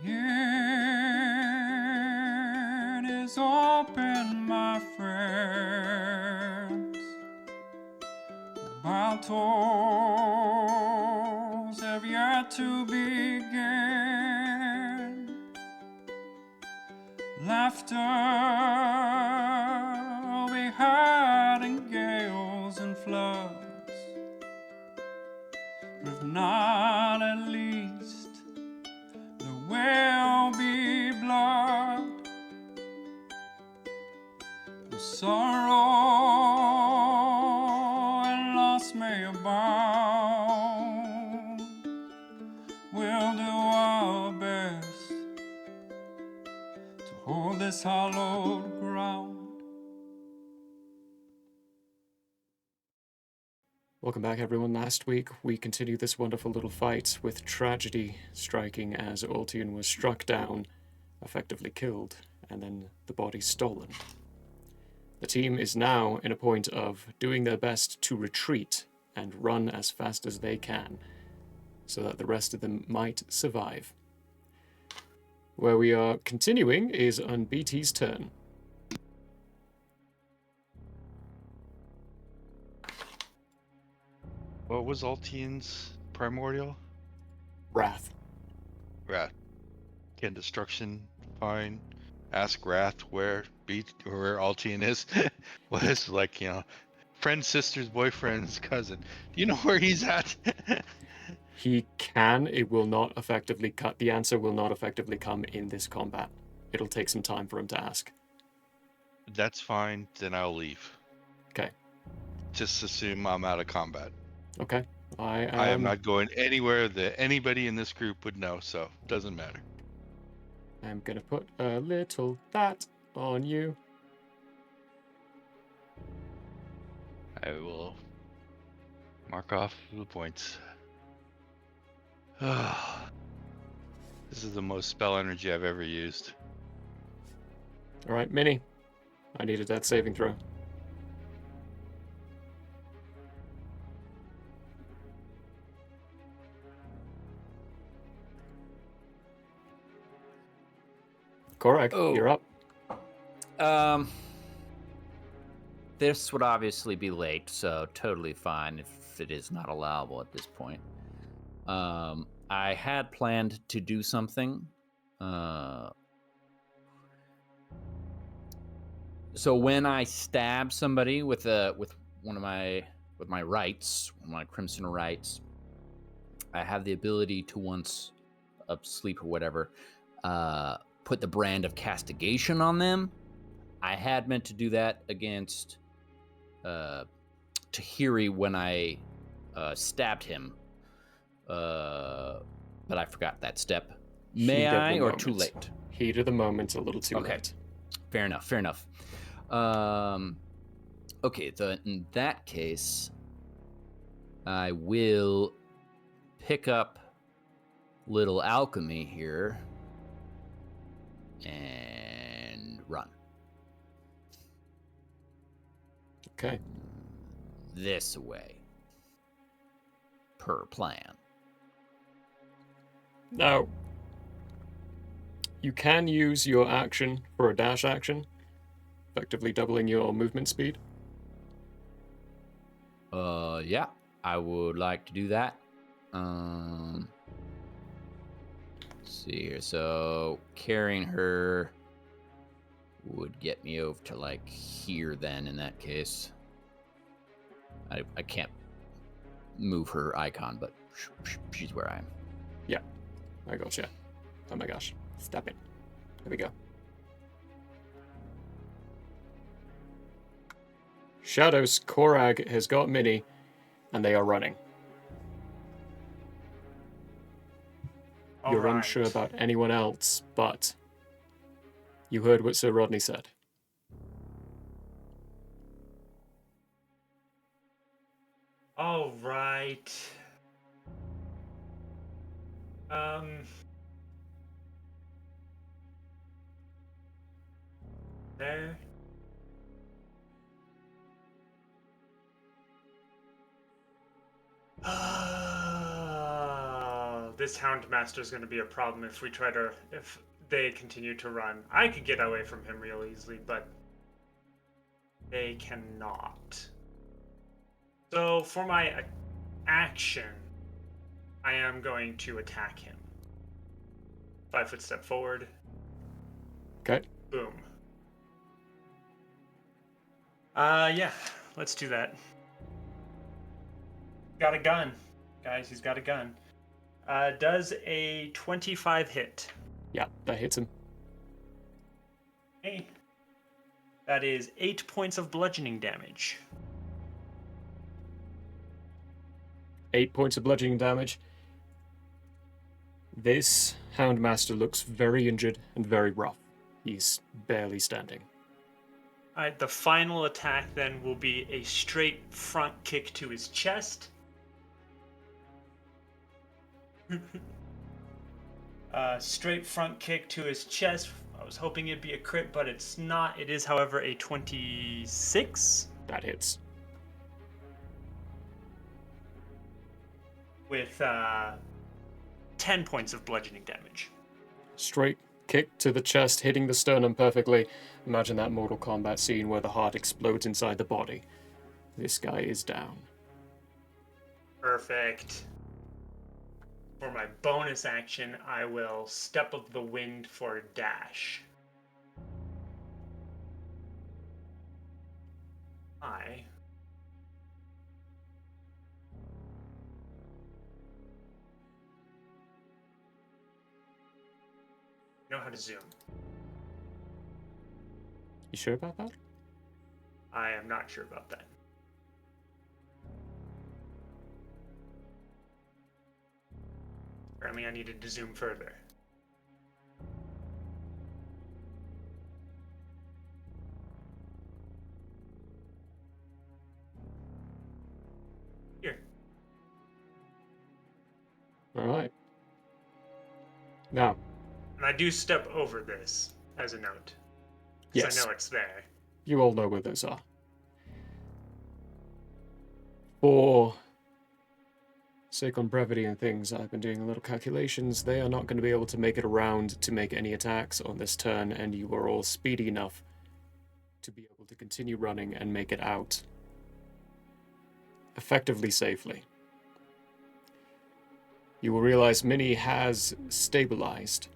It is open, my friends. Battles have yet to begin. Laughter will be heard in gales and floods. But if not, at least there will be blood. The sorrow and loss may abound. We'll do our best to hold this hallowed ground. Welcome back, everyone. Last week, we continued this wonderful little fight with tragedy striking as Ultion was struck down, effectively killed, and then the body stolen. The team is now in a point of doing their best to retreat and run as fast as they can, so that the rest of them might survive. Where we are continuing is on BT's turn. What was Ultion's primordial? Wrath. Wrath. Can destruction find? Ask Wrath where Ultion is. Was like, friend, sister's boyfriend's cousin. Do you know where he's at? He can. It will not effectively cut. The answer will not effectively come in this combat. It'll take some time for him to ask. That's fine. Then I'll leave. Okay. Just assume I'm out of combat. Okay. I am not going anywhere that anybody in this group would know, so it doesn't matter. I'm going to put a little that on you. I will mark off the points. This is the most spell energy I've ever used. All right, Minnie. I need a death saving throw. Korag, you're up. This would obviously be late, so totally fine if it is not allowable at this point. I had planned to do something. So when I stab somebody with one of my rights, one of my crimson rights, I have the ability to, once asleep or whatever, put the brand of castigation on them. I had meant to do that against Tahiri when I stabbed him, but I forgot that step. May I, or too late? Heat of the moment, a little too late. Fair enough. Okay, so in that case, I will pick up little alchemy here and run. Okay. This way. Per plan. Now, you can use your action for a dash action, effectively doubling your movement speed. Yeah, I would like to do that. Let's see here. So carrying her would get me over to like here then in that case. I can't move her icon, but she's where I am. Yeah, I gotcha. Oh my gosh, stop it. There we go. Shadows, Korag has got Minnie, and they are running. You're unsure about anyone else, but you heard what Sir Rodney said. All right. There. this Houndmaster is going to be a problem if they continue to run. I could get away from him real easily, but they cannot. So for my action, I am going to attack him. 5-foot step forward. Okay. Boom. Yeah, let's do that. Got a gun. Guys, he's got a gun. Does a 25 hit? Yeah, that hits him. Okay. That is 8 points of bludgeoning damage. 8 points of bludgeoning damage. This Houndmaster looks very injured and very rough. He's barely standing. Alright, the final attack then will be a straight front kick to his chest. Straight front kick to his chest. I was hoping it'd be a crit, but it's not. It is, however, a 26. That hits. With 10 points of bludgeoning damage. Straight kick to the chest, hitting the sternum perfectly. Imagine that Mortal Kombat scene where the heart explodes inside the body. This guy is down. Perfect. For my bonus action, I will Step of the Wind for a dash. I know how to zoom. You sure about that? I am not sure about that. Apparently I needed to zoom further. Here. Alright. Now, And I do step over this as a note. Because yes, I know it's there. you all know where those are. For sake on brevity and things, I've been doing a little calculations. They are not going to be able to make it around to make any attacks on this turn, and you are all speedy enough to be able to continue running and make it out effectively safely. You will realize Minnie has stabilized.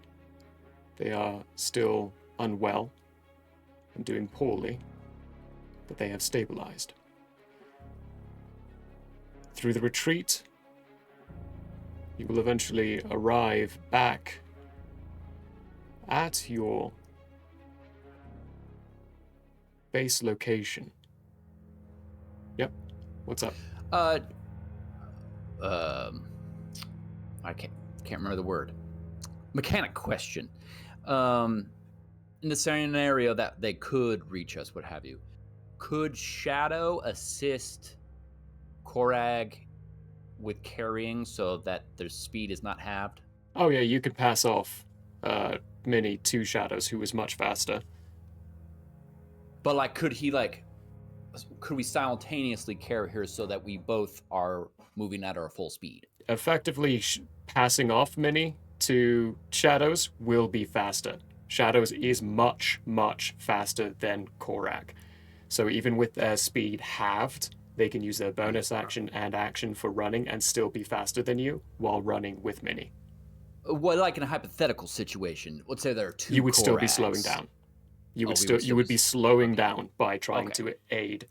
They are still unwell and doing poorly, but they have stabilized. Through the retreat, you will eventually arrive back at your base location. Yep. What's up? I can't remember the word. Mechanic question. In the scenario that they could reach us, what have you, could Shadow assist Korag with carrying so that their speed is not halved? Oh yeah, you could pass off Minnie to Shadows, who was much faster. But like, could we simultaneously carry her so that we both are moving at our full speed? Effectively, passing off Minnie to Shadows will be faster. Shadows is much, much faster than Korak. So even with their speed halved, they can use their bonus action and action for running and still be faster than you while running with Minnie. Well, like in a hypothetical situation, let's say there are two. You would still be Koraks. slowing down. You would we you would be slowing down by trying Okay. to aid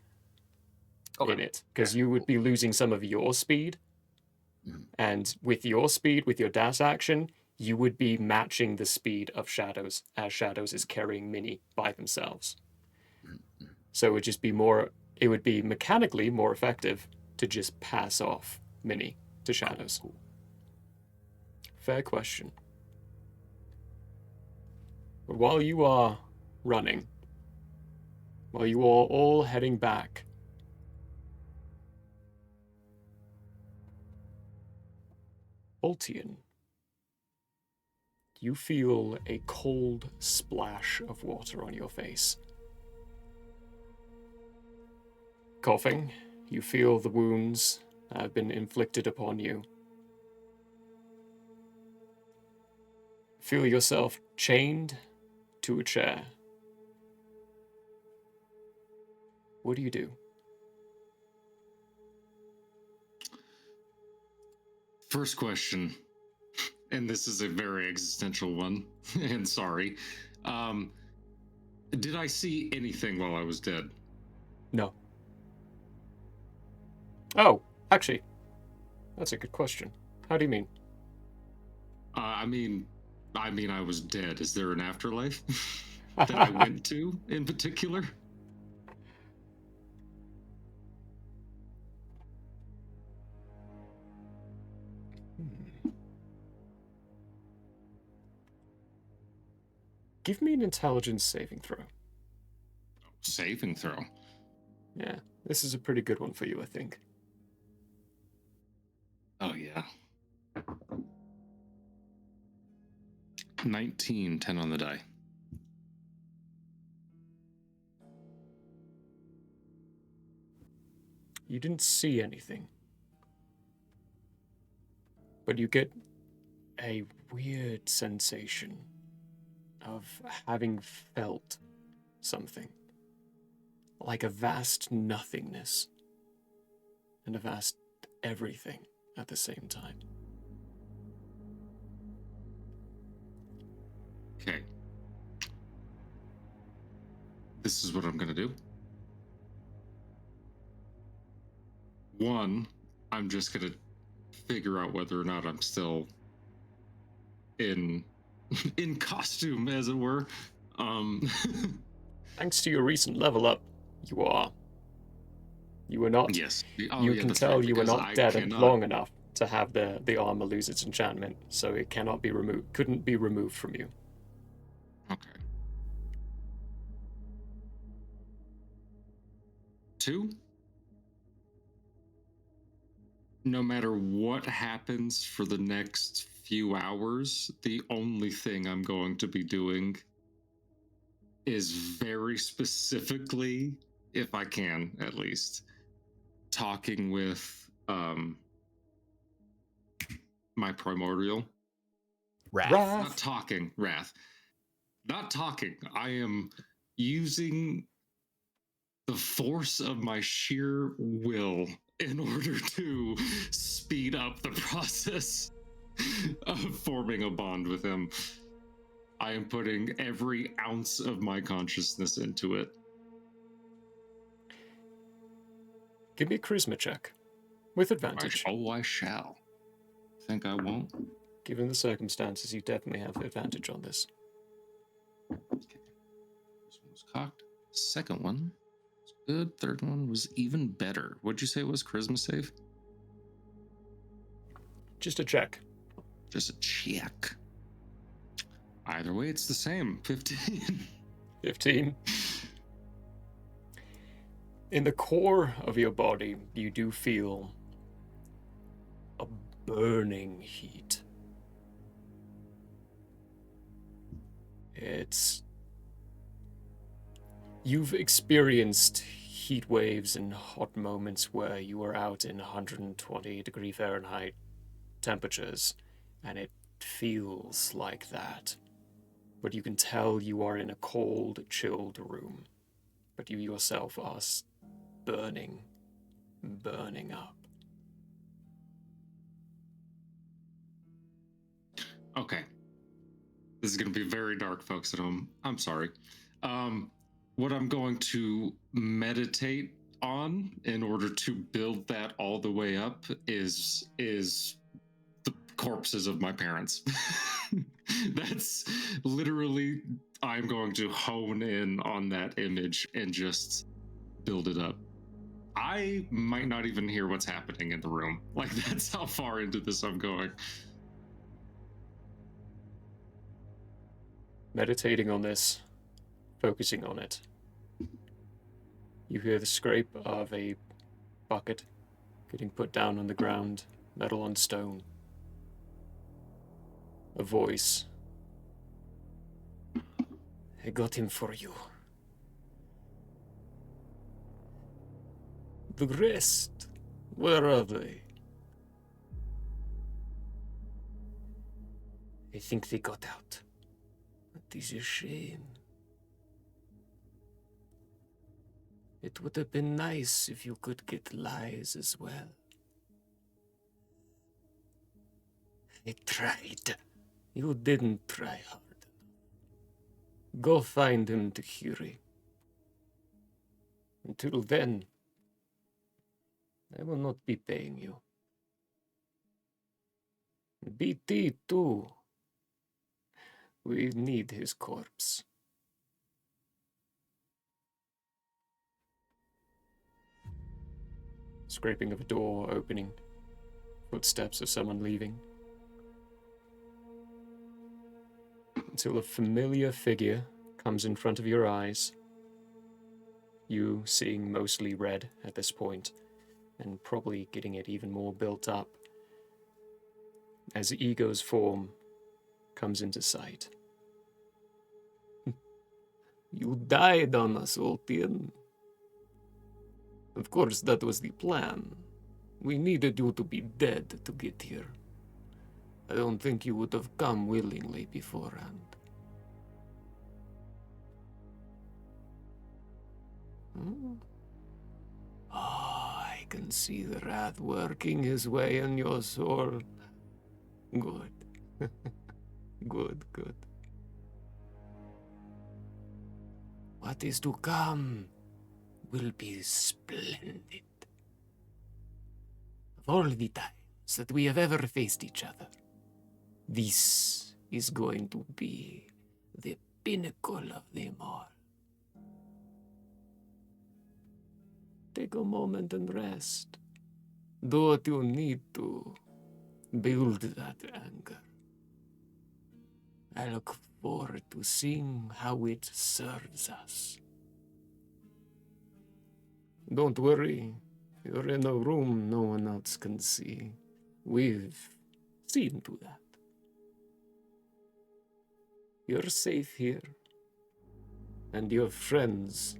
Okay. in it, because you would be losing some of your speed, and with your speed, with your dash action, you would be matching the speed of Shadows, as Shadows is carrying Minnie by themselves. So it would just be more. It would be mechanically more effective to just pass off Minnie to Shadows. Cool. Fair question. But while you are running, while you are all heading back, Ultion, you feel a cold splash of water on your face. Coughing, you feel the wounds that have been inflicted upon you. feel yourself chained to a chair. What do you do? First question, and this is a very existential one, and sorry. Did I see anything while I was dead? No. Oh, actually, that's a good question. How do you mean? I mean I was dead. Is there an afterlife that I went to in particular? Give me an intelligence saving throw. Saving throw. Yeah, this is a pretty good one for you, I think. Oh, yeah. 19, 10 on the die. You didn't see anything. But you get a weird sensation of having felt something. Like a vast nothingness and a vast everything at the same time. Okay. This is what I'm gonna do. One, I'm just gonna figure out whether or not I'm still in costume, as it were. Thanks to your recent level up, you are. You were not. Yes. You can tell you were not dead long enough to have the armor lose its enchantment, so it cannot be removed. Couldn't be removed from you. Okay. 2. No matter what happens for the next few hours, the only thing I'm going to be doing is very specifically, if I can at least, talking with my primordial. Wrath. Not talking, Wrath. Not talking. I am using the force of my sheer will in order to speed up the process of forming a bond with him. I am putting every ounce of my consciousness into it. Give me a charisma check. With advantage. I shall. Think I won't? Given the circumstances, you definitely have advantage on this. Okay. This one was cocked. Second one was good. Third one was even better. What'd you say it was? Charisma save? Just a check. Just a check. Either way, it's the same. 15. 15. In the core of your body, you do feel a burning heat. You've experienced heat waves and hot moments where you were out in 120 degree Fahrenheit temperatures, and it feels like that. But you can tell you are in a cold, chilled room. But you yourself are burning up. Okay. This is going to be very dark, folks at home. I'm sorry. What I'm going to meditate on in order to build that all the way up is the corpses of my parents. That's literally, I'm going to hone in on that image and just build it up. I might not even hear what's happening in the room. Like, that's how far into this I'm going. Meditating on this, focusing on it. You hear the scrape of a bucket getting put down on the ground, metal on stone. A voice. I got him for you. The rest, where are they? I think they got out. It is a shame. It would have been nice if you could get lies as well. I tried. You didn't try hard enough. Go find him, Tahiri. Until then, I will not be paying you. BT too. We need his corpse. Scraping of a door opening. Footsteps of someone leaving. Until a familiar figure comes in front of your eyes. You seeing mostly red at this point, and probably getting it even more built up as Ego's form comes into sight. You died on us, Ultion. Of course, that was the plan. We needed you to be dead to get here. I don't think you would have come willingly beforehand. I can see the wrath working his way in your soul. Good. Good. What is to come will be splendid. Of all the times that we have ever faced each other, this is going to be the pinnacle of them all. Take a moment and rest. Do what you need to. Build that anger. I look forward to seeing how it serves us. Don't worry. You're in a room no one else can see. We've seen to that. You're safe here. And your friends,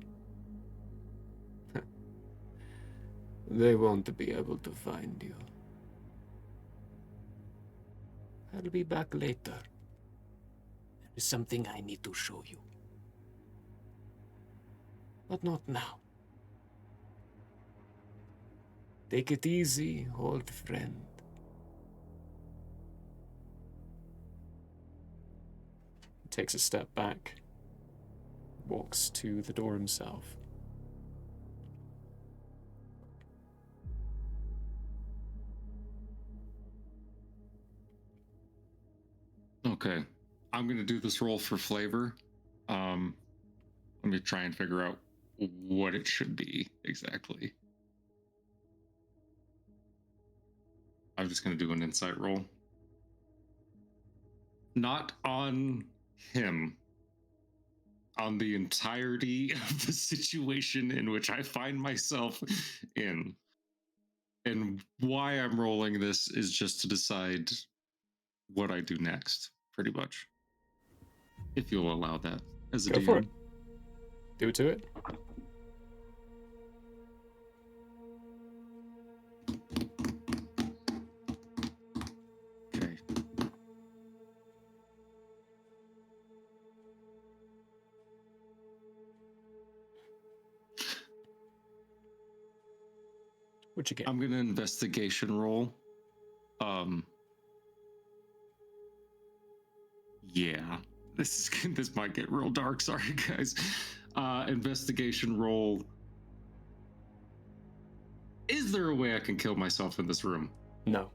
they won't be able to find you. I'll be back later. There is something I need to show you. But not now. Take it easy, old friend. He takes a step back, walks to the door himself. Okay, I'm gonna do this roll for flavor. Let me try and figure out what it should be exactly. I'm just gonna do an insight roll. Not on him, on the entirety of the situation in which I find myself in. And why I'm rolling this is just to decide what I do next, pretty much. If you'll allow that as a Go DM. for it. Do it to it. Okay. What'd you get? I'm gonna investigation roll. Yeah. This might get real dark, sorry guys. Investigation roll. Is there a way I can kill myself in this room? No.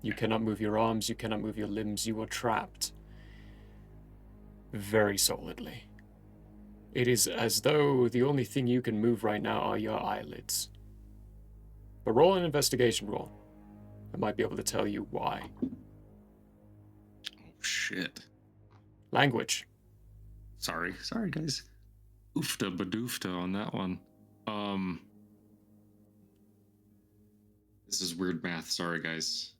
You cannot move your arms, you cannot move your limbs, you are trapped. Very solidly. It is as though the only thing you can move right now are your eyelids. But roll an investigation roll. I might be able to tell you why. Oh shit. Language. Sorry guys. Oofta badoofta on that one. This is weird math, sorry guys.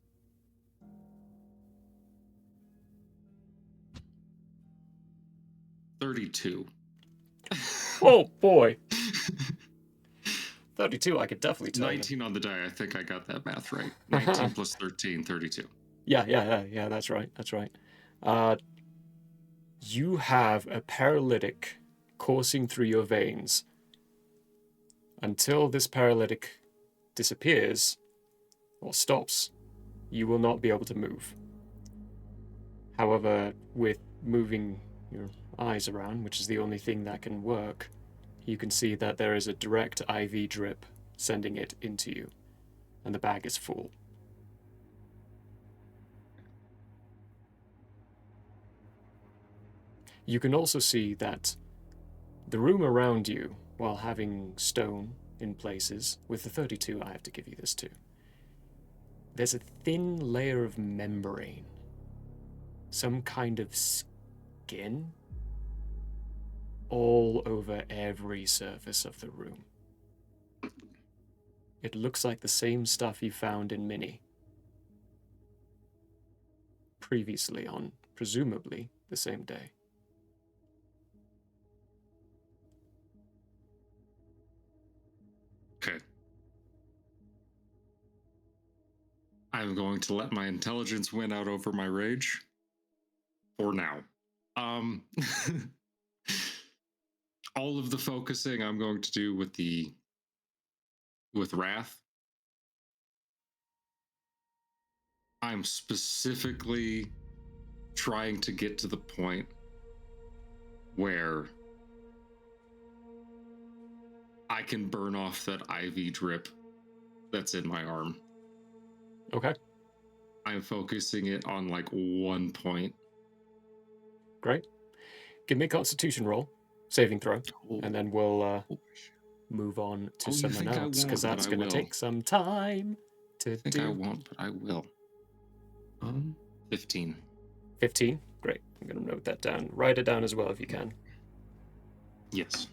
$32. Oh boy. 32, I could definitely tell 19 on the die. I think I got that math right. you. 19 plus 13, 32. Yeah, that's right. You have a paralytic coursing through your veins. Until this paralytic disappears or stops, you will not be able to move. However, with moving your eyes around, which is the only thing that can work, you can see that there is a direct IV drip sending it into you, and the bag is full. You can also see that the room around you, while having stone in places, with the 32 I have to give you this too, there's a thin layer of membrane, some kind of skin, all over every surface of the room. It looks like the same stuff you found in Minnie previously on, presumably, the same day. Okay. I'm going to let my intelligence win out over my rage. For now. All of the focusing I'm going to do with Wrath. I'm specifically trying to get to the point where I can burn off that IV drip that's in my arm. Okay. I'm focusing it on like one point. Great. Give me a Constitution roll, saving throw, and then we'll move on to someone else, because that's going to take some time to I think I won't, but I will. 15. 15? Great. I'm going to note that down. Write it down as well if you can. Yes.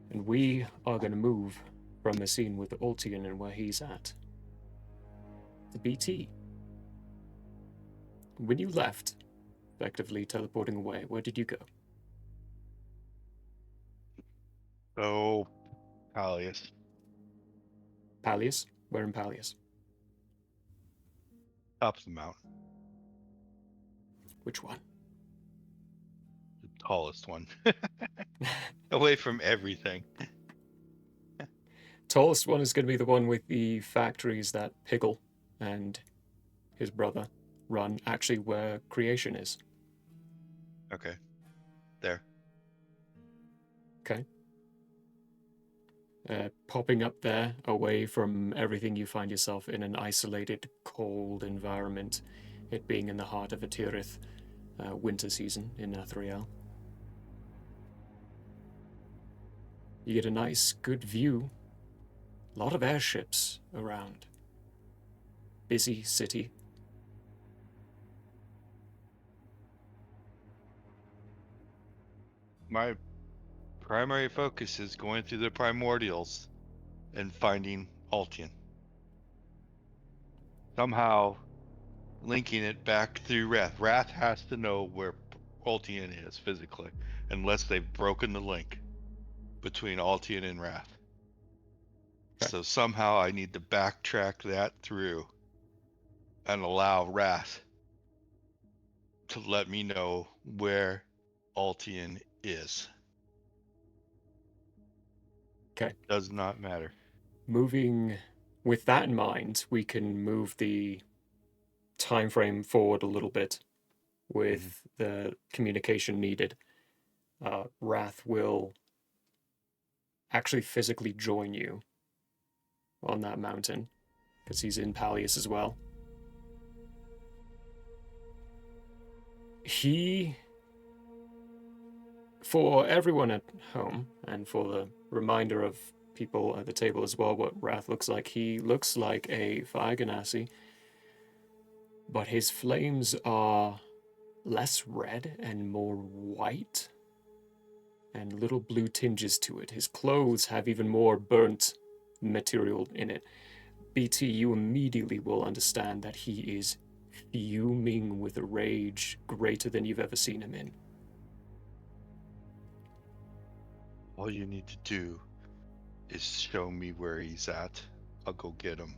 And we are going to move from the scene with Ultion and where he's at to BT. When you left, effectively teleporting away, where did you go? Oh, Pallius. Pallius? Where in Pallius? Top of the mountain. Which one? The tallest one. Away from everything. Tallest one is going to be the one with the factories that Piggle and his brother run, actually where creation is. Okay. There. Okay. Popping up there, away from everything, you find yourself in an isolated, cold environment, it being in the heart of a Tirith winter season in Athriel. You get a nice, good view. A lot of airships around. Busy city. My primary focus is going through the primordials and finding Ultion. Somehow linking it back through Wrath. Wrath has to know where Ultion is physically, unless they've broken the link between Ultion and Wrath. Okay. So somehow I need to backtrack that through and allow Wrath to let me know where Ultion is. Okay. Does not matter. Moving with that in mind, we can move the time frame forward a little bit with the communication needed. Wrath will actually physically join you on that mountain, because he's in Pallius as well. He, for everyone at home, and for the reminder of people at the table as well, what Wrath looks like, he looks like a Fire Ganassi, but his flames are less red and more white, and little blue tinges to it. His clothes have even more burnt material in it. BT, you immediately will understand that he is fuming with a rage greater than you've ever seen him in. All you need to do is show me where he's at. I'll go get him.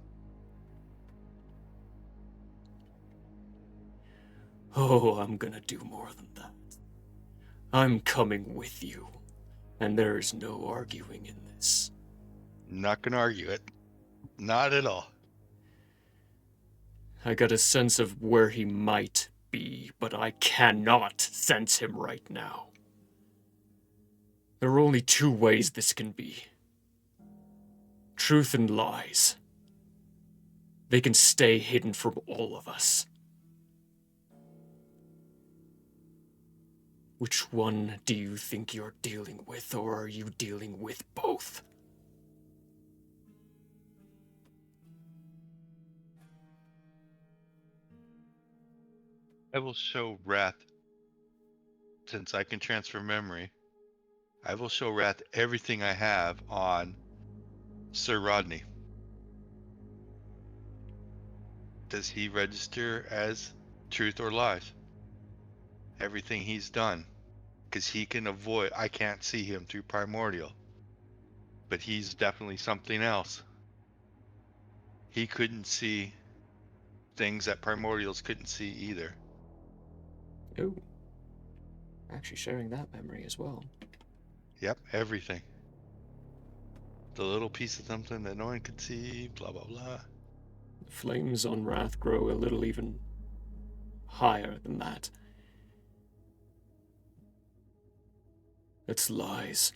Oh, I'm gonna do more than that. I'm coming with you, and there is no arguing in this. Not gonna argue it. Not at all. I got a sense of where he might be, but I cannot sense him right now. There are only two ways this can be. Truth and lies. They can stay hidden from all of us. Which one do you think you're dealing with, or are you dealing with both? I will show Wrath, since I can transfer memory, I will show Wrath everything I have on Sir Rodney. Does he register as truth or lies? Everything he's done. Because he can avoid, I can't see him through Primordial. But he's definitely something else. He couldn't see things that Primordials couldn't see either. Oh. Actually sharing that memory as well. Yep, everything. The little piece of something that no one could see, blah, blah, blah. The flames on Wrath grow a little even higher than that. It's lies.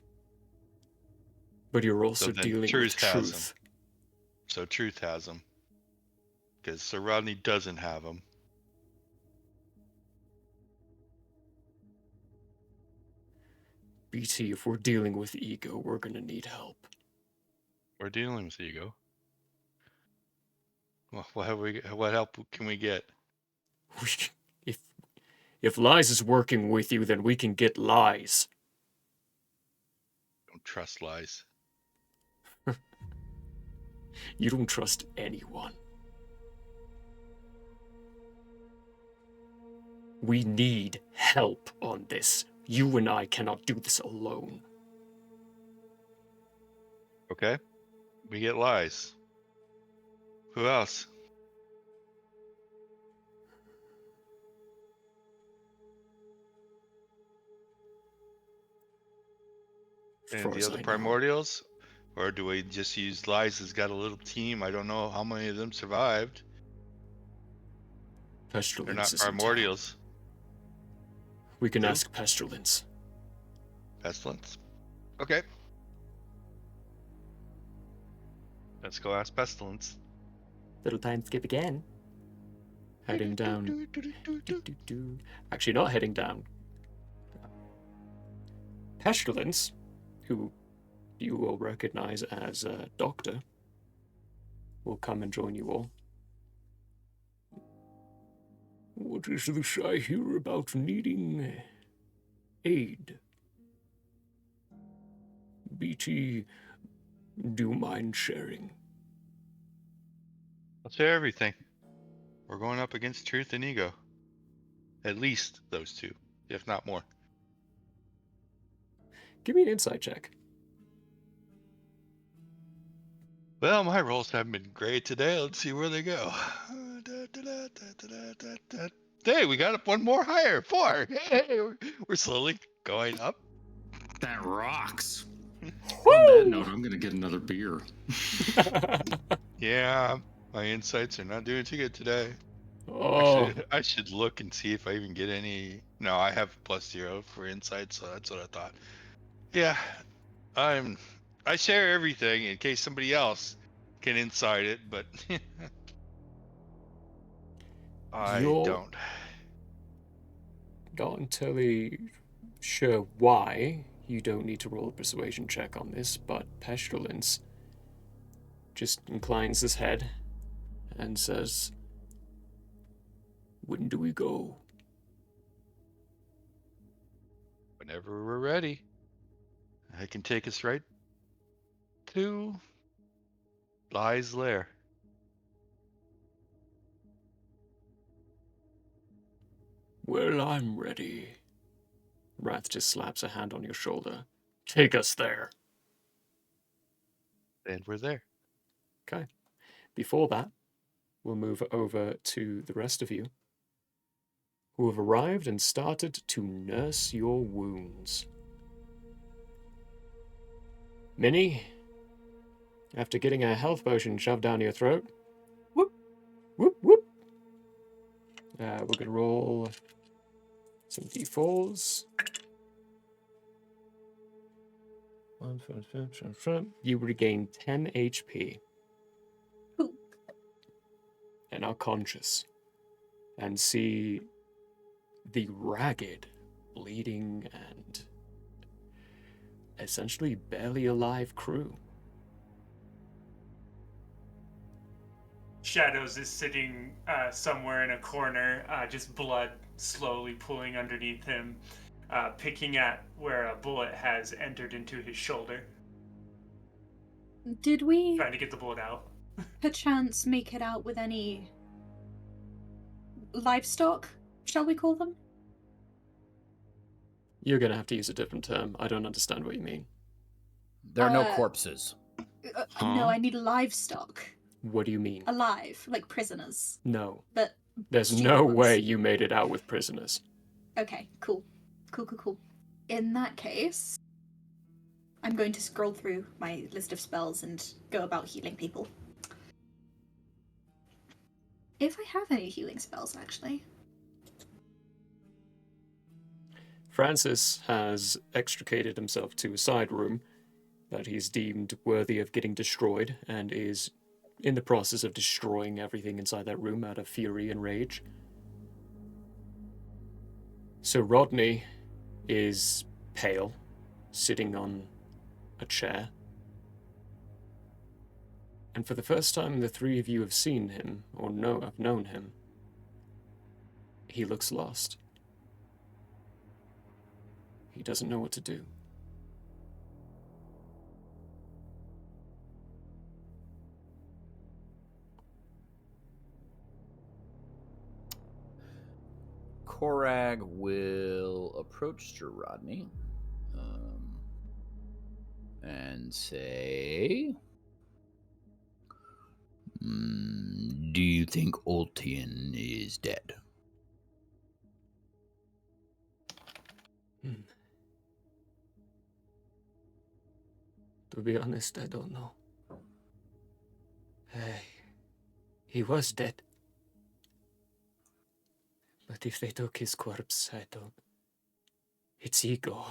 But you're also then dealing with truth has truth. So truth has him. Because Sir Rodney doesn't have him. BT, if we're dealing with ego, we're gonna need help. We're dealing with ego. Well, what help can we get? If lies is working with you, then we can get lies. Don't trust lies. You don't trust anyone. We need help on this. You and I cannot do this alone. Okay? We get lies. Who else? As Any far of the as other I know. primordials? Or do we just use lies has got a little team? I don't know how many of them survived. Pestilence They're not is in town. primordials. We can Who? ask Pestilence. Pestilence? Okay. Let's go ask Pestilence. Little time skip again. Heading down. Actually, not heading down. Pestilence, who you will recognize as a doctor, will come and join you all. What is this I hear about needing aid? BT, do you mind sharing? I'll share everything. We're going up against truth and ego. At least those two, if not more. Give me an insight check. Well, my rolls haven't been great today. Let's see where they go. Hey, we got up one more higher. 4. Hey, we're slowly going up. That rocks. On that note, I'm gonna get another beer. Yeah, my insights are not doing too good today. Oh, Actually, I should look and see if I even get any. No, I have +0 for insights, so that's what I thought. Yeah, I share everything in case somebody else can insight it, but I don't. Not entirely sure why you don't need to roll a persuasion check on this, but Pestilence just inclines his head and says, "When do we go?" Whenever we're ready, I can take us right to Lie's lair. Well, I'm ready. Wrath just slaps a hand on your shoulder. Take us there. And we're there. Okay. Before that, we'll move over to the rest of you who have arrived and started to nurse your wounds. Minnie, after getting a health potion shoved down your throat, whoop, whoop, whoop. We're going to roll some d4s. You regain 10 HP. Ooh. And are conscious. And see the ragged, bleeding, and essentially barely alive crew. Shadows is sitting somewhere in a corner, just blood slowly pooling underneath him, picking at where a bullet has entered into his shoulder, Did we trying to get the bullet out. perchance make it out with any livestock, shall we call them? You're going to have to use a different term. I don't understand what you mean. There are no Uh, corpses. No, I need livestock. What do you mean? Alive, like prisoners. No. But There's stupid no ones. way you made it out with prisoners. Okay, cool. Cool. In that case, I'm going to scroll through my list of spells and go about healing people. If I have any healing spells, actually. Francis has extricated himself to a side room that he's deemed worthy of getting destroyed and is in the process of destroying everything inside that room out of fury and rage. Sir Rodney is pale, sitting on a chair. And for the first time the three of you have seen him, or have known him, he looks lost. He doesn't know what to do. Korag will approach Sir Rodney and say, do you think Ultion is dead? To be honest, I don't know. He was dead. But if they took his corpse, I don't... It's Ego.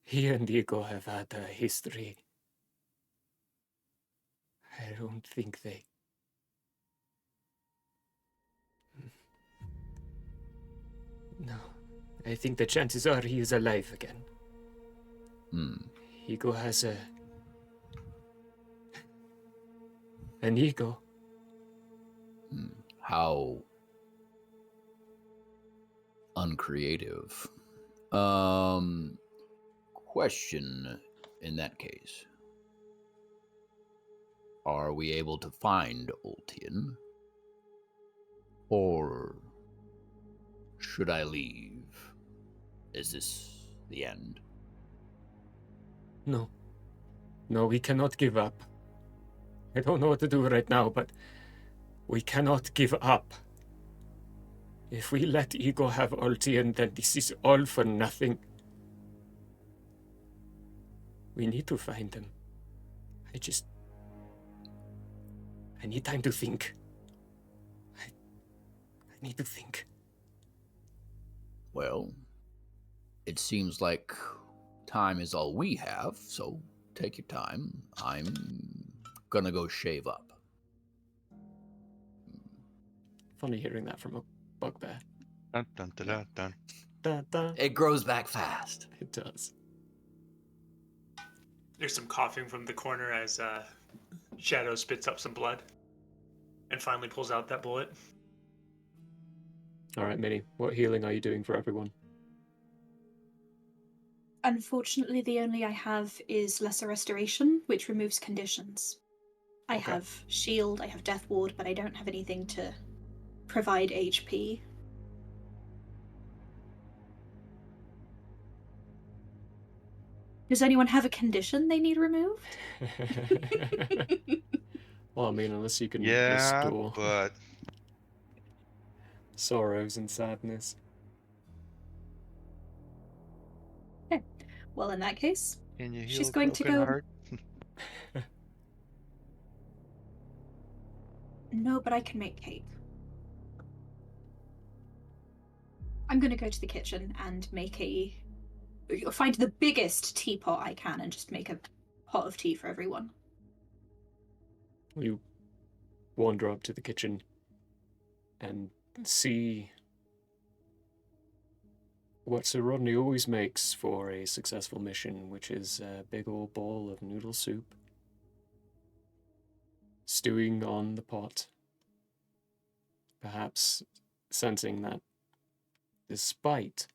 He and Ego have had a history. I don't think they... No. I think the chances are he is alive again. Ego has an ego. How uncreative. Question in that case. Are we able to find Ultion? Or should I leave? Is this the end? No. No, we cannot give up. I don't know what to do right now, but we cannot give up. If we let Ego have Ultion, then this is all for nothing. We need to find him. I need time to think. I need to think. Well, it seems like time is all we have, so take your time. I'm gonna go shave up. Funny hearing that from a bugbear. Dun, dun, dun, dun, dun. Dun, dun. It grows back fast. It does. There's some coughing from the corner as Shadow spits up some blood and finally pulls out that bullet. All right, Minnie, what healing are you doing for everyone? Unfortunately, the only I have is Lesser Restoration, which removes conditions. I Okay. have Shield, I have Death Ward, but I don't have anything to provide HP. Does anyone have a condition they need removed? Well, I mean, unless you can Yeah, restore but sorrows and sadness. Well, in that case, can you heal she's a going to broken go. heart? No, but I can make cake. I'm going to go to the kitchen and find the biggest teapot I can and just make a pot of tea for everyone. You wander up to the kitchen and see what Sir Rodney always makes for a successful mission, which is a big old bowl of noodle soup, stewing on the pot, perhaps sensing that despite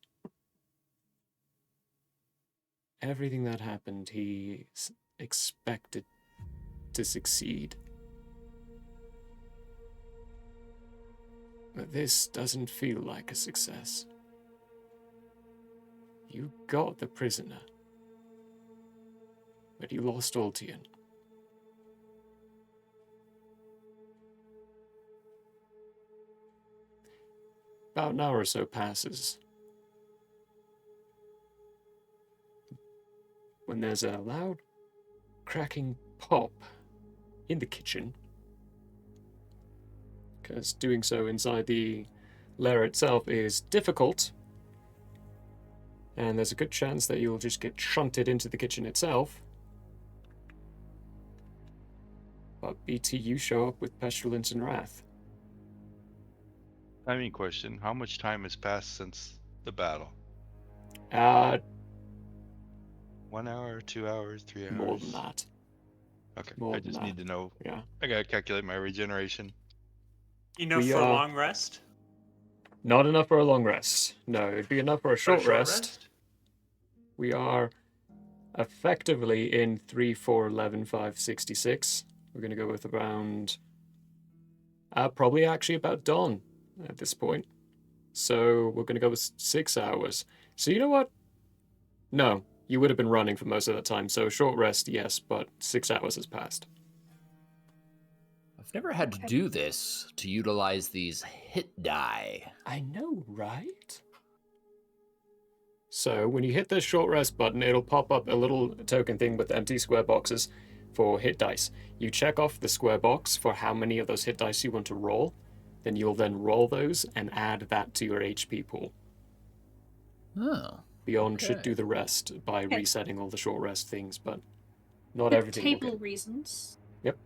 everything that happened, he expected to succeed. But this doesn't feel like a success. You got the prisoner, but you lost Ultion. About an hour or so passes when there's a loud cracking pop in the kitchen, because doing so inside the lair itself is difficult, and there's a good chance that you'll just get shunted into the kitchen itself. But BT, you show up with Pestilence and Wrath. Timing question: how much time has passed since the battle? 1 hour, 2 hours, 3 hours? More than that. Okay, More I than just that. need to know. Yeah. I gotta calculate my regeneration. Enough We for a are- long rest? Not enough for a long rest. No, it'd be enough for a For a short rest. We are effectively in 3, 4, 11, 5, 66. We're going to go with around, probably actually about dawn at this point. So we're going to go with 6 hours. So you know what? No, you would have been running for most of that time. So short rest, yes, but 6 hours has passed. I've never had to do this, to utilize these hit die. I know, right? So when you hit the short rest button, it'll pop up a little token thing with empty square boxes for hit dice. You check off the square box for how many of those hit dice you want to roll. Then you'll then roll those and add that to your HP pool. Oh. Beyond should Okay. do the rest by Okay. resetting all the short rest things, but not For everything will table get. reasons. Yep.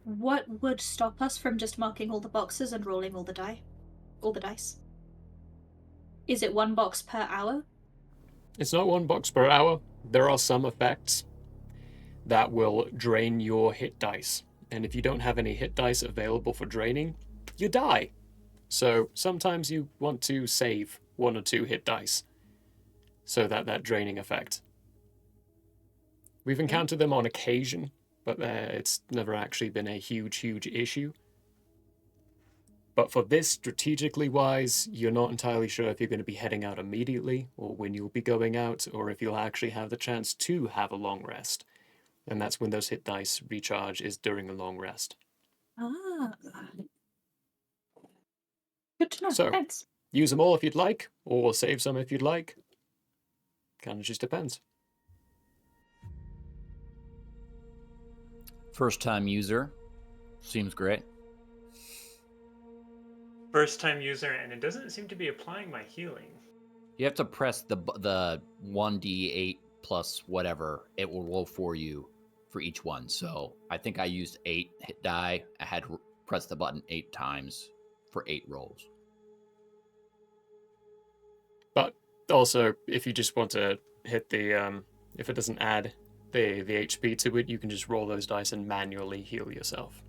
What would stop us from just marking all the boxes and rolling all the dice? Is it 1 box per hour? It's not 1 box per hour. There are some effects that will drain your hit dice. And if you don't have any hit dice available for draining, you die. So sometimes you want to save 1 or 2 hit dice so that draining effect. We've encountered them on occasion, but it's never actually been a huge issue. But for this, strategically wise, you're not entirely sure if you're going to be heading out immediately, or when you'll be going out, or if you'll actually have the chance to have a long rest. And that's when those hit dice recharge, is during a long rest. Ah. Good to know. So- Thanks. Use them all if you'd like, or save some if you'd like. Kind of just depends. First time user. Seems great. First time user, and it doesn't seem to be applying my healing. You have to press the 1d8 plus whatever. It will roll for you for each one. So I think I used 8 hit die. I had pressed the button 8 times for 8 rolls. But also, if you just want to hit the, if it doesn't add the HP to it, you can just roll those dice and manually heal yourself.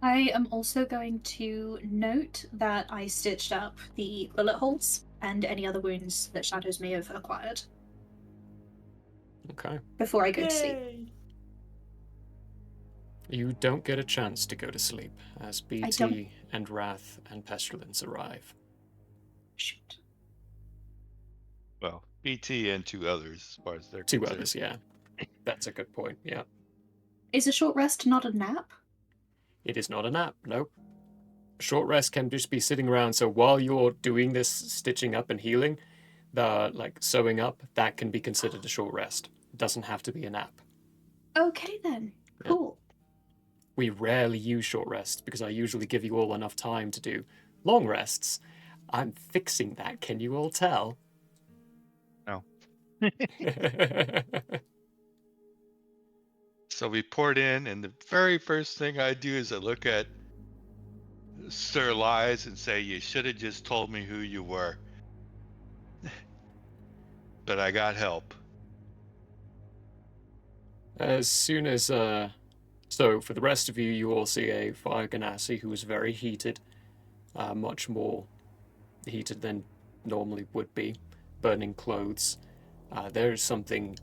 I am also going to note that I stitched up the bullet holes and any other wounds that shadows may have acquired Okay. before I go to sleep. Yay! You don't get a chance to go to sleep as BT don't. and Wrath and Pestilence arrive. Shoot. Well, BT and 2 others, as far as they're Two concerned. others, yeah. That's a good point, yeah. Is a short rest not a nap? It is not a nap, nope. A short rest can just be sitting around, so while you're doing this stitching up and healing, the like sewing up, that can be considered a short rest. It doesn't have to be a nap. Okay then. Yeah. Cool. We rarely use short rests because I usually give you all enough time to do long rests. I'm fixing that, can you all tell? No. So we poured in, and the very first thing I do is I look at Sir Lies and say, "You should have just told me who you were." But I got help. As soon as, so for the rest of you, you all see a Fire Ganassi who is very heated, much more heated than normally would be, burning clothes. There is something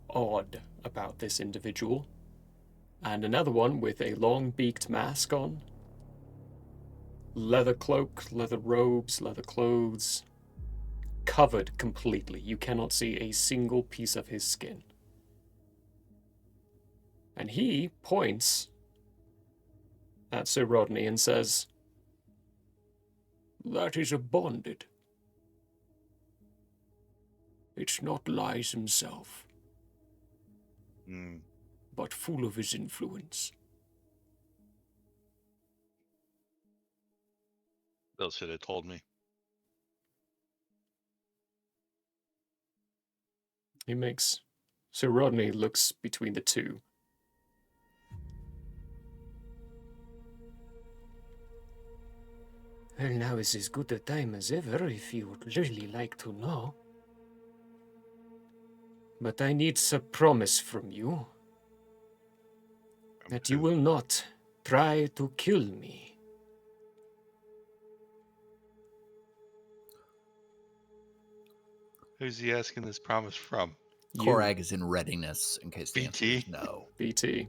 odd about this individual. And another one with a long beaked mask on. Leather cloak, leather robes, leather clothes. Covered completely. You cannot see a single piece of his skin. And he points at Sir Rodney and says, "That is a bonded. It's not Lies himself, but full of his influence." Bill should have told me. He makes... Sir Rodney looks between the two. Well, now is as good a time as ever if you would really like to know. But I need a promise from you that you will not try to kill me. Who's he asking this promise from? You, Korag is in readiness in case the answer BT? is no. BT.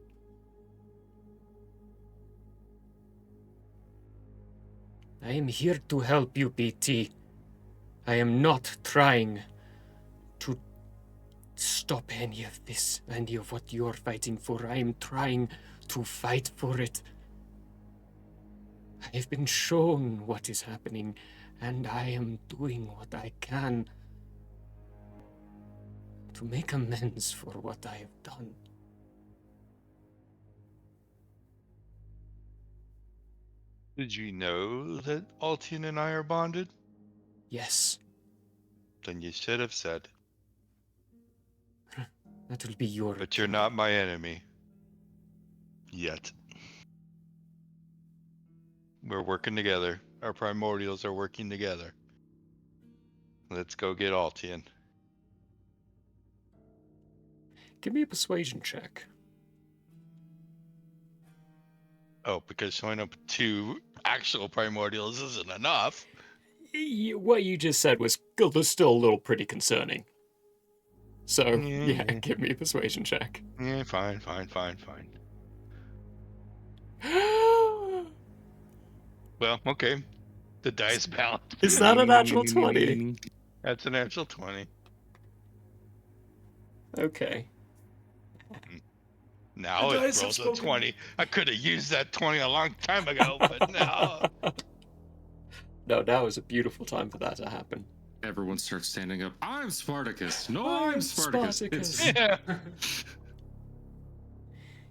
I am here to help you, BT. I am not trying to stop any of this, any of what you're fighting for. I am trying to fight for it. I have been shown what is happening, and I am doing what I can to make amends for what I have done. Did you know that Ultion and I are bonded? Yes, Then you should have said. that will be your... But you're not my enemy. Yet. We're working together. Our primordials are working together. Let's go get Ultion. Give me a persuasion check. Oh, because showing up 2 actual primordials isn't enough. What you just said was still a little pretty concerning. So, yeah, Yeah. give me a persuasion check. Yeah, fine. Well, okay. The dice balance. Is that a natural 20? That's a natural 20. Okay. Now The it dice have rolls a spoken. 20. I could have used that 20 a long time ago, but now. No, now is a beautiful time for that to happen. Everyone starts standing up. I'm Spartacus. No, I'm I'm Spartacus. Spartacus. Yeah.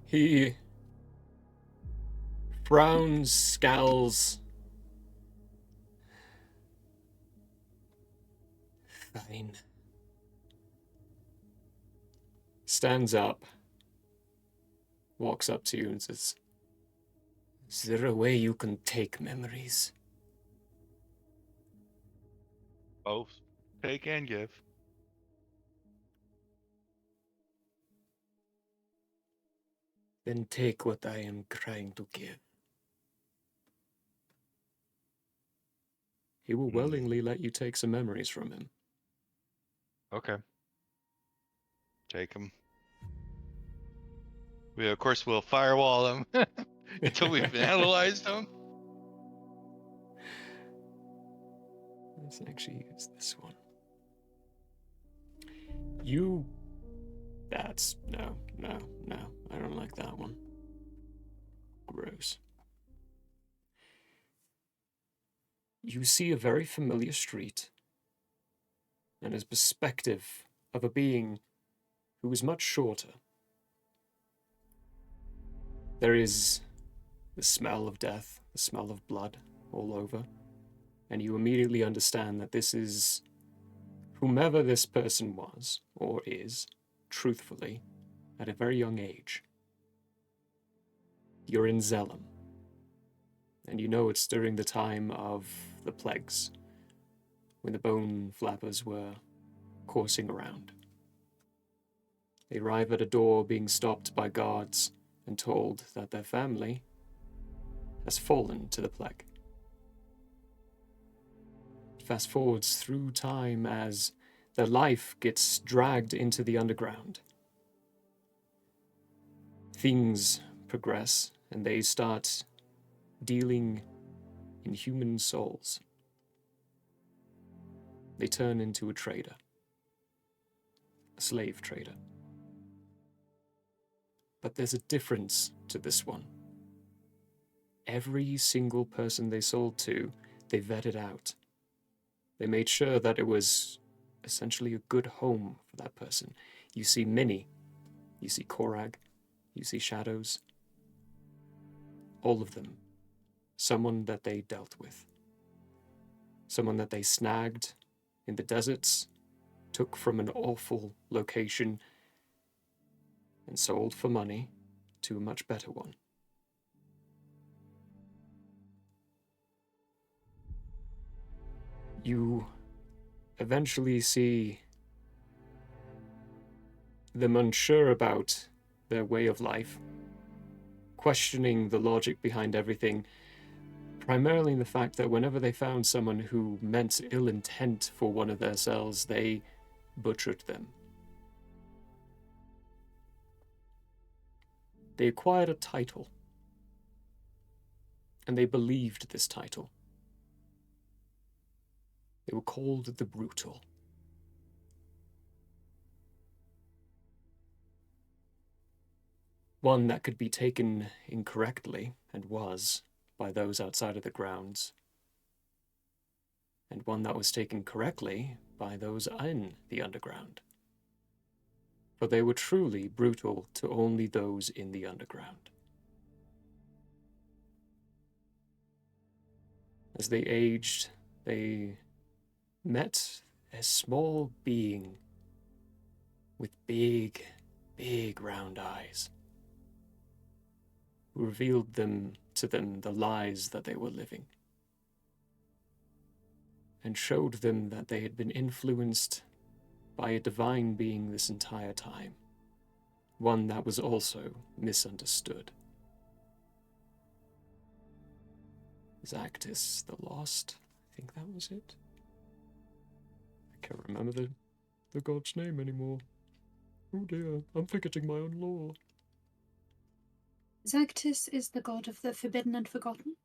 He frowns, scowls. Fine. Stands up, walks up to you and says, "Is there a way you can take memories?" Both take and give. Then take what I am trying to give. He will willingly let you take some memories from him. Okay. Take them. We, of course, will firewall them until we've analyzed them. Let's actually use this one. No. I don't like that one. Gross. You see a very familiar street, and a perspective of a being who is much shorter. There is the smell of death, the smell of blood all over, and you immediately understand that this is whomever this person was, or is, truthfully, at a very young age. You're in Zellum, and you know it's during the time of the plagues, when the bone flappers were coursing around. They arrive at a door being stopped by guards and told that their family has fallen to the plague. Fast forwards through time as their life gets dragged into the underground. Things progress and they start dealing in human souls. They turn into a trader, a slave trader. But there's a difference to this one. Every single person they sold to, they vetted out. They made sure that it was essentially a good home for that person. You see Minnie, you see Korag, you see Shadows. All of them. Someone that they dealt with. Someone that they snagged in the deserts, took from an awful location, and sold for money to a much better one. You eventually see them unsure about their way of life, questioning the logic behind everything, primarily in the fact that whenever they found someone who meant ill intent for one of their cells, they butchered them. They acquired a title, and they believed this title. They were called the Brutal. One that could be taken incorrectly, and was, by those outside of the grounds, and one that was taken correctly by those in the underground. For they were truly brutal to only those in the underground. As they aged, they met a small being with big, big round eyes, who revealed to them the lies that they were living, and showed them that they had been influenced by a divine being this entire time, one that was also misunderstood. Zactus the Lost, I think that was it. I can't remember the god's name anymore. Oh dear, I'm forgetting my own lore. Zactus is the god of the forbidden and forgotten.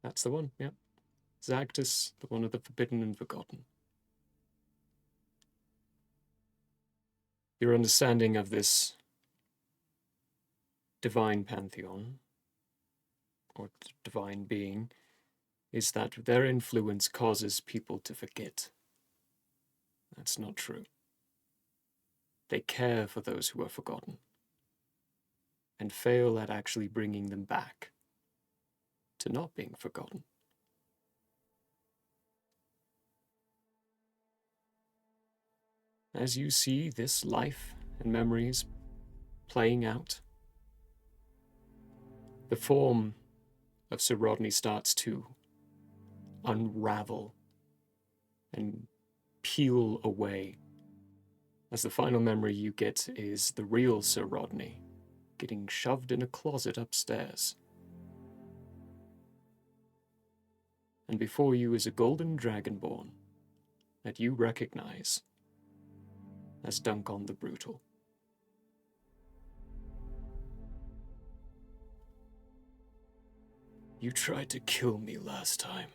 That's the one, yeah. Zactus, the one of the forbidden and forgotten. Your understanding of this divine pantheon, or divine being, is that their influence causes people to forget. That's not true. They care for those who are forgotten, and fail at actually bringing them back to not being forgotten. As you see this life and memories playing out, the form of Sir Rodney starts to unravel and peel away, as the final memory you get is the real Sir Rodney getting shoved in a closet upstairs. And before you is a golden dragonborn that you recognize as Duncan the Brutal. You tried to kill me last time.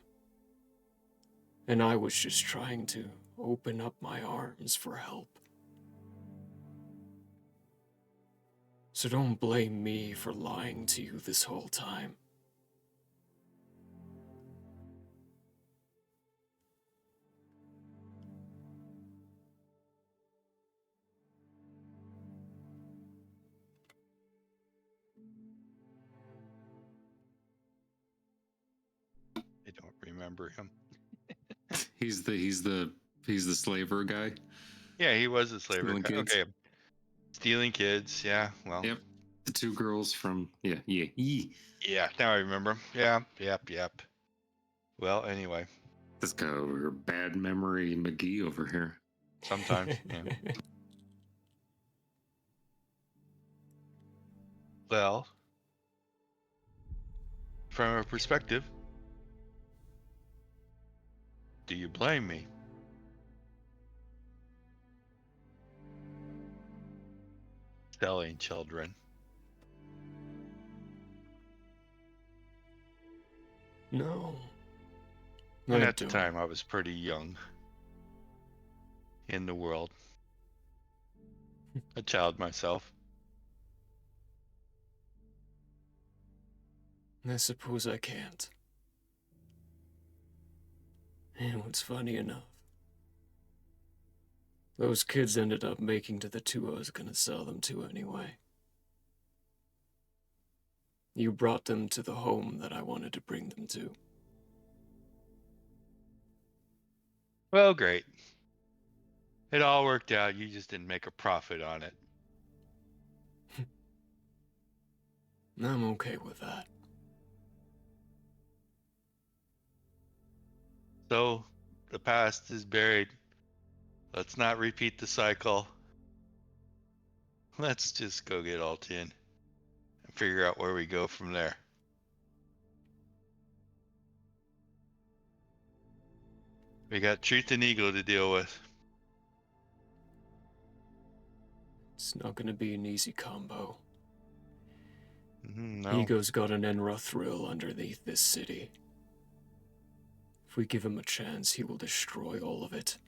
And I was just trying to open up my arms for help. So don't blame me for lying to you this whole time. I don't remember him. He's the slaver guy. Yeah, he was a slaver. Stealing kids. Okay. Stealing kids. Yeah. Well. Yep. The two girls from yeah. Yeah. Now I remember. Yeah. Yep. Well, anyway. This guy over here, bad memory McGee over here. Sometimes. Yeah. Well, from a perspective, do you blame me? Selling children. No. And I at the don't. time, I was pretty young in the world. A child myself. I suppose I can't. And what's funny enough, those kids ended up making to the two I was gonna sell them to anyway. You brought them to the home that I wanted to bring them to. Well, great. It all worked out. You just didn't make a profit on it. I'm okay with that. So, the past is buried. Let's not repeat the cycle. Let's just go get Ultion and figure out where we go from there. We got Truth and Ego to deal with. It's not gonna be an easy combo. No. Ego's got an Enra thrill underneath this city. If we give him a chance, he will destroy all of it.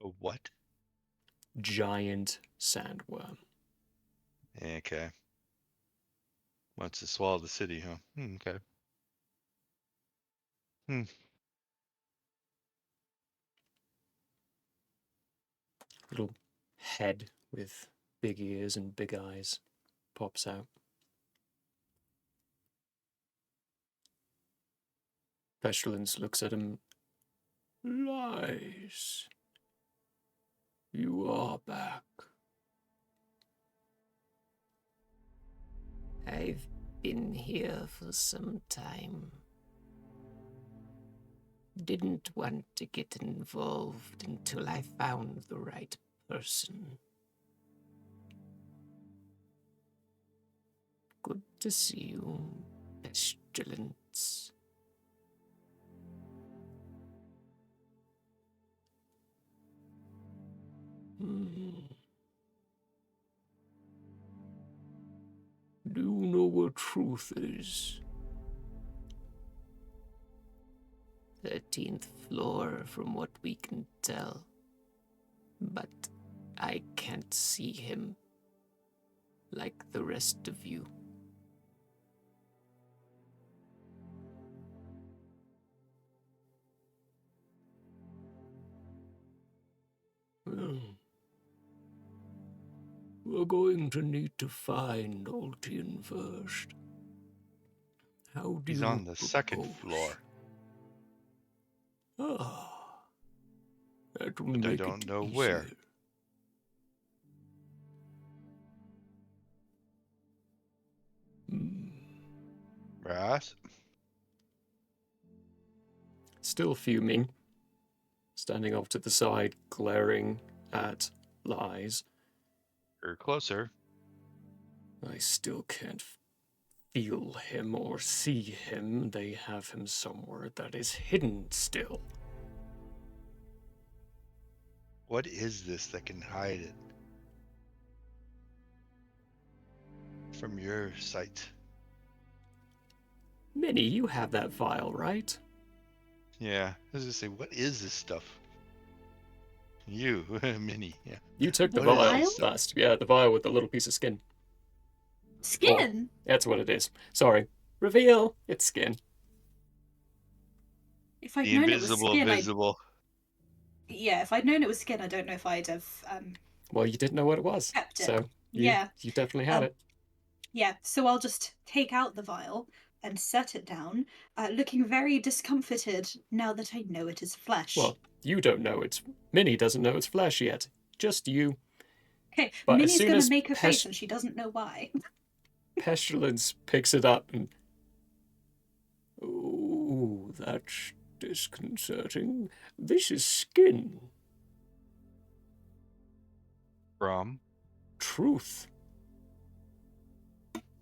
A what? Giant sandworm. Okay. Wants to swallow the city, huh? Okay. Little head with big ears and big eyes pops out. Pestilence looks at him. Lies. You are back. I've been here for some time. Didn't want to get involved until I found the right person. Good to see you, Pestilence. Do you know what truth is? 13th floor from what we can tell. But I can't see him like the rest of you. Well, we're going to need to find Ultion first. How do He's you on the second propose? floor. Ah, that will But I make don't it know easier. where. Right? Still fuming, standing off to the side, glaring at Lies. You're closer. I still can't feel him or see him. They have him somewhere that is hidden still. What is this that can hide it? from your sight. Minnie, you have that vial, right? Yeah, I was gonna say, what is this stuff? You, Minnie, yeah. You took the What is vial this stuff? last. Yeah, the vial with the little piece of skin. Skin? That's what it is. Sorry. Reveal. It's skin. If I'd The known it was invisible, skin, visible. yeah, if I'd known it was skin, I don't know if I'd have Well, you didn't know what it was. kept it. So Yeah. you definitely had it. Yeah, so I'll just take out the vial and set it down, looking very discomfited now that I know it is flesh. Well, you don't know it's... Minnie doesn't know it's flesh yet. Just you. Okay, but as Minnie's soon gonna as make a face and she doesn't know why. Pestilence picks it up and... Oh, that's disconcerting. This is skin. From? Truth.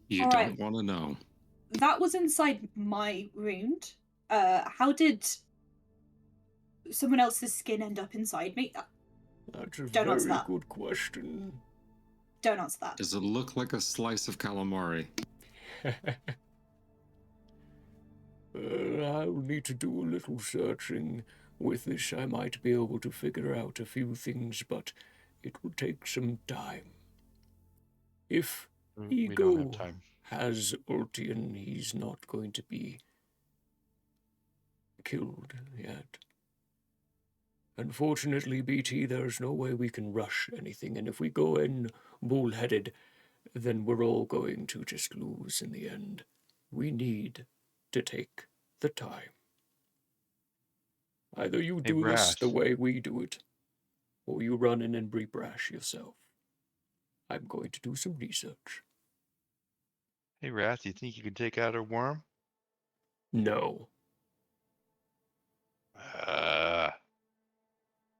You All don't right. want to know. That was inside my wound. How did someone else's skin end up inside me? That's a Don't answer very that. good question. Don't answer that. Does it look like a slice of calamari? I'll need to do a little searching. With this, I might be able to figure out a few things, but it will take some time. If We don't have Ego time. has Ultion, he's not going to be killed yet. Unfortunately, BT, there's no way we can rush anything, and if we go in bullheaded, then we're all going to just lose in the end. We need to take the time. Either you do this the Brass. way we do it, or you run in and brash yourself. I'm going to do some research. Hey, Wrath, you think you can take out a worm? No,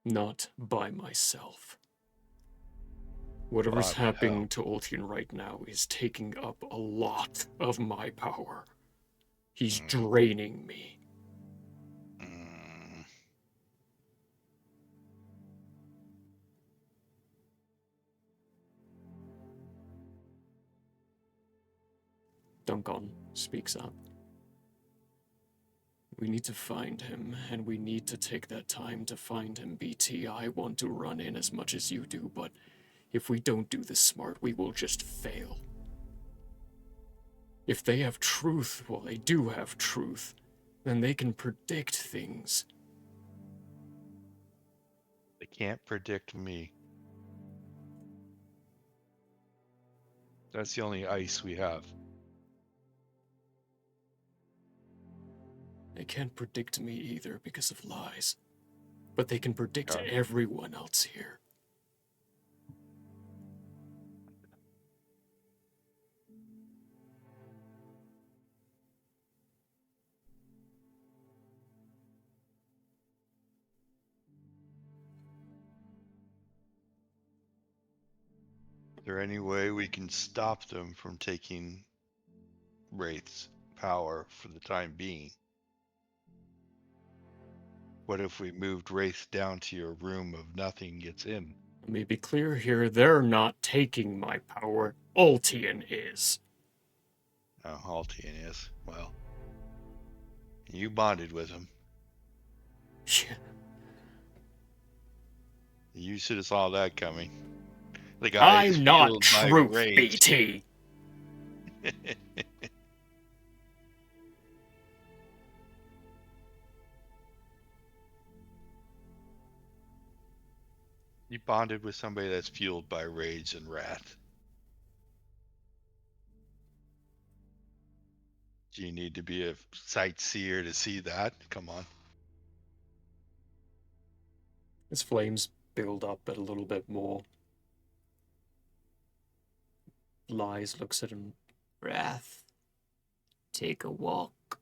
not by myself. Whatever's But happening to Ultion right now is taking up a lot of my power. He's draining me. Duncan speaks up. We need to find him, and we need to take that time to find him, BT. I want to run in as much as you do, but if we don't do this smart, we will just fail. If they have truth, well, they do have truth, then they can predict things. They can't predict me. That's the only ice we have. They can't predict me either because of lies, but they can predict everyone else here. Is there any way we can stop them from taking Wraith's power for the time being? What if we moved Wraith down to your room of nothing gets in? Let me be clear here, they're not taking my power. Ultion is. Oh, Ultion is. Well, you bonded with him. Yeah. You should have saw that coming. The guy is I'm not fueled by truth, rage. BT. You bonded with somebody that's fueled by rage and wrath. Do you need to be a sightseer to see that? Come on. His flames build up a little bit more. Lies looks at him. Wrath, take a walk.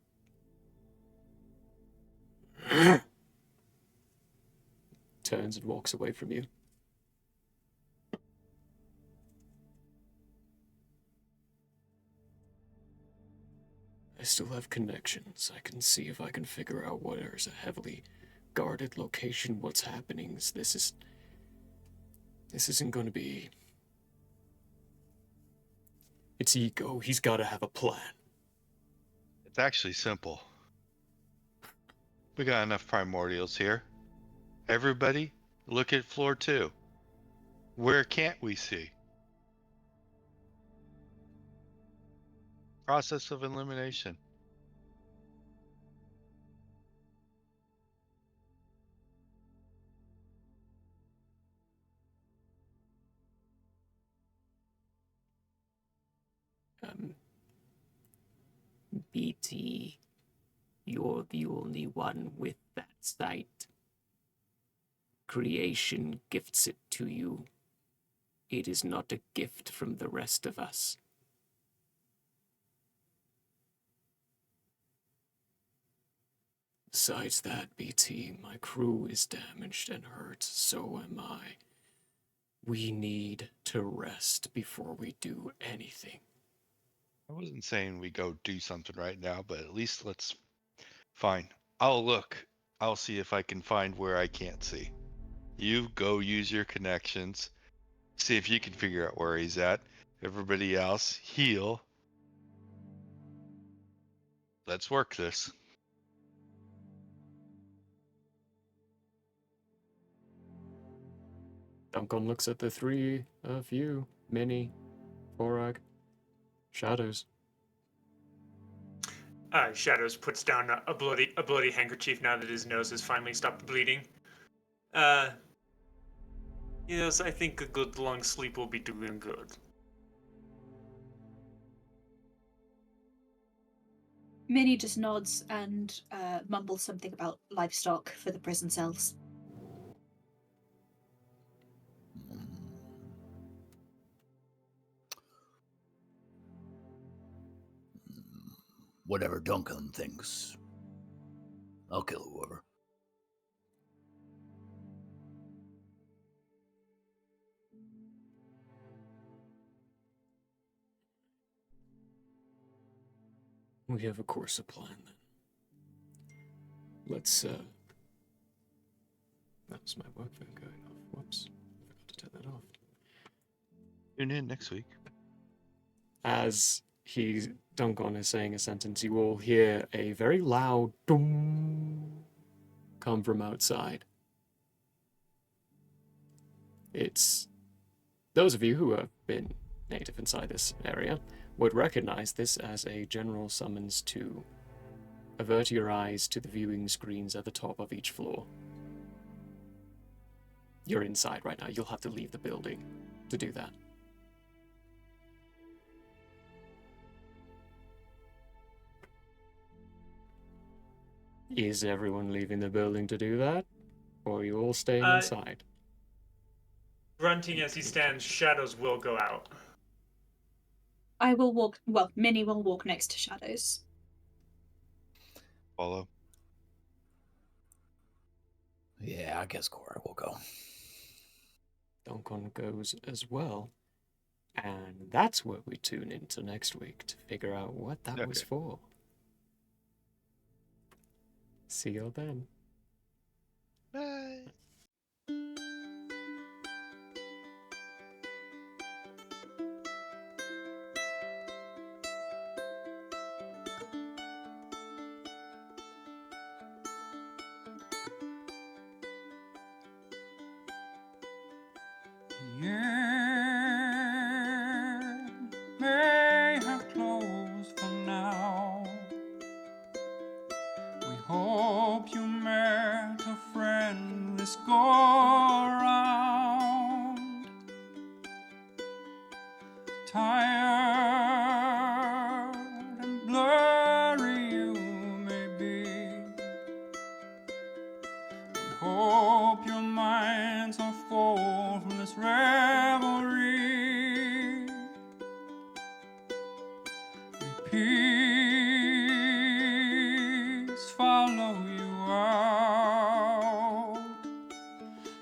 Turns and walks away from you. I still have connections. I can see if I can figure out where is a heavily guarded location, what's happening. This isn't going to be It's ego. He's got to have a plan. It's actually simple. We got enough primordials here. Everybody, look at floor 2. Where can't we see? Process of elimination. BT, you're the only one with that sight. Creation gifts it to you. It is not a gift from the rest of us. Besides that, BT, my crew is damaged and hurt, so am I. We need to rest before we do anything. I wasn't saying we go do something right now, but at least let's... Fine. I'll look. I'll see if I can find where I can't see. You go use your connections. See if you can figure out where he's at. Everybody else, heal. Let's work this. Duncan looks at the three of you, Minnie, Vorag, Shadows. Shadows puts down a bloody handkerchief now that his nose has finally stopped bleeding. Yes, I think a good long sleep will be doing good. Minnie just nods and mumbles something about livestock for the prison cells. Whatever Duncan thinks. I'll kill whoever. We have a course of plan then. Let's that was my work phone going off. Whoops. I forgot to turn that off. Tune in next week. As Duncan is saying a sentence, you all hear a very loud dong come from outside. It's those of you who have been native inside this area would recognize this as a general summons to avert your eyes to the viewing screens at the top of each floor. You're inside right now. You'll have to leave the building to do that. Is everyone leaving the building to do that? Or are you all staying inside? Grunting as he stands, Shadows will go out. I will walk, well, Minnie will walk next to Shadows. Follow. Yeah, I guess Cora will go. Duncan goes as well. And that's where we tune into next week to figure out what that was for. See you then. Bye. The end may have closed for now. We hope you met a friend this go around. Tired and blurry you may be. We hope your minds are full from this revelry. May peace follow you out.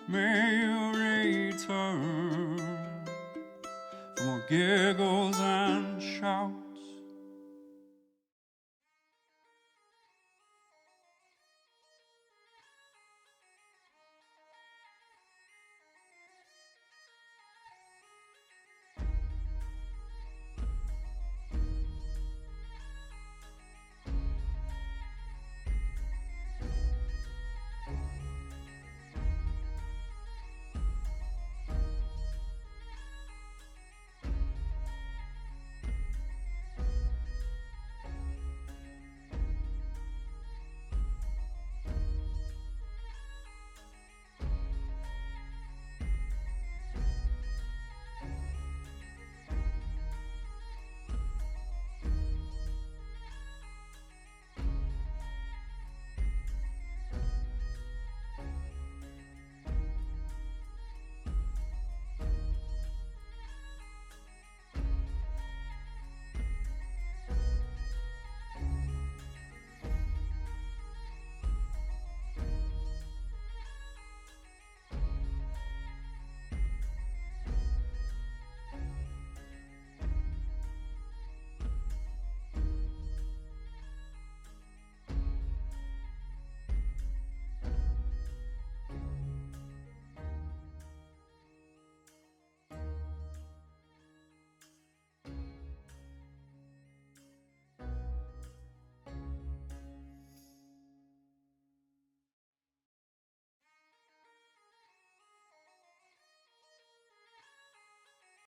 May you return for more giggles and shouts.